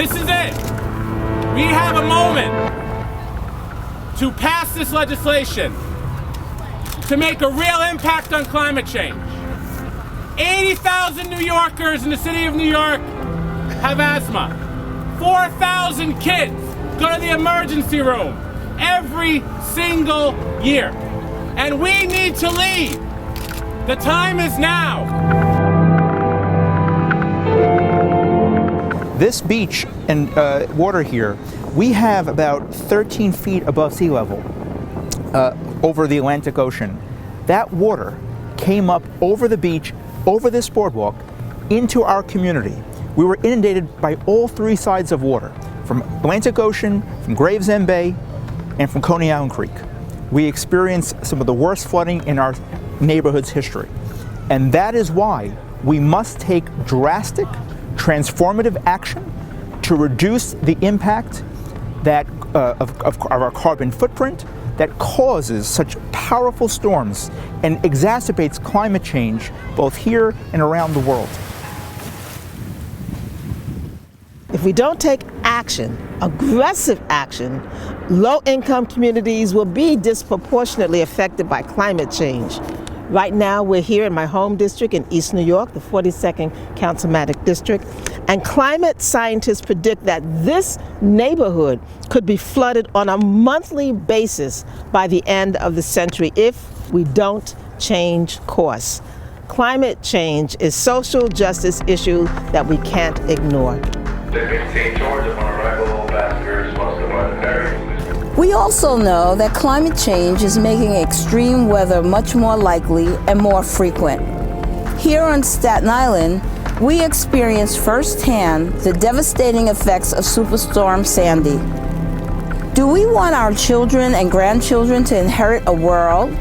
This is it. We have a moment to pass this legislation to make a real impact on climate change. 80,000 New Yorkers in the city of New York have asthma. 4,000 kids go to the emergency room every single year. And we need to lead. The time is now. This beach and water here, we have about 13 feet above sea level over the Atlantic Ocean. That water came up over the beach, over this boardwalk, into our community. We were inundated by all three sides of water, from Atlantic Ocean, from Gravesend Bay, and from Coney Island Creek. We experienced some of the worst flooding in our neighborhood's history. And that is why we must take drastic, transformative action to reduce the impact that, of our carbon footprint that causes such powerful storms and exacerbates climate change both here and around the world. If we don't take action, aggressive action, low-income communities will be disproportionately affected by climate change. Right now, we're here in my home district in East New York, the 42nd Councilmatic District, and climate scientists predict that this neighborhood could be flooded on a monthly basis by the end of the century if we don't change course. Climate change is a social justice issue that we can't ignore. We also know that climate change is making extreme weather much more likely and more frequent. Here on Staten Island, we experienced firsthand the devastating effects of Superstorm Sandy. Do we want our children and grandchildren to inherit a world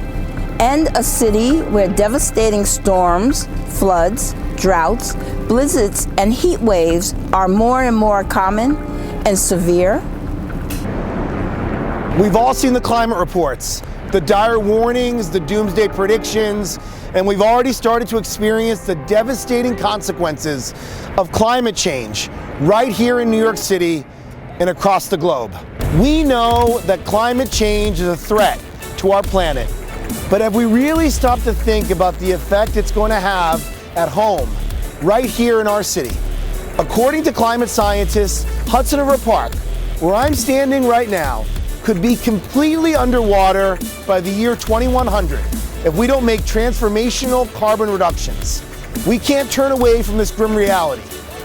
and a city where devastating storms, floods, droughts, blizzards, and heat waves are more and more common and severe? We've all seen the climate reports, the dire warnings, the doomsday predictions, and we've already started to experience the devastating consequences of climate change right here in New York City and across the globe. We know that climate change is a threat to our planet, but have we really stopped to think about the effect it's going to have at home, right here in our city? According to climate scientists, Hudson River Park, where I'm standing right now, could be completely underwater by the year 2100 if we don't make transformational carbon reductions. We can't turn away from this grim reality.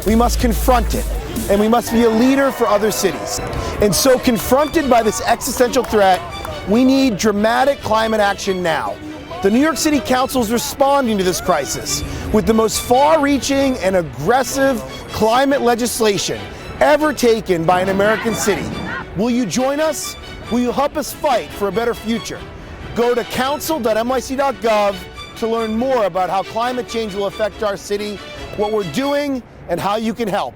We must confront it, and we must be a leader for other cities. And so, confronted by this existential threat, we need dramatic climate action now. The New York City Council is responding to this crisis with the most far-reaching and aggressive climate legislation ever taken by an American city. Will you join us? Will you help us fight for a better future? Go to council.nyc.gov to learn more about how climate change will affect our city, what we're doing, and how you can help.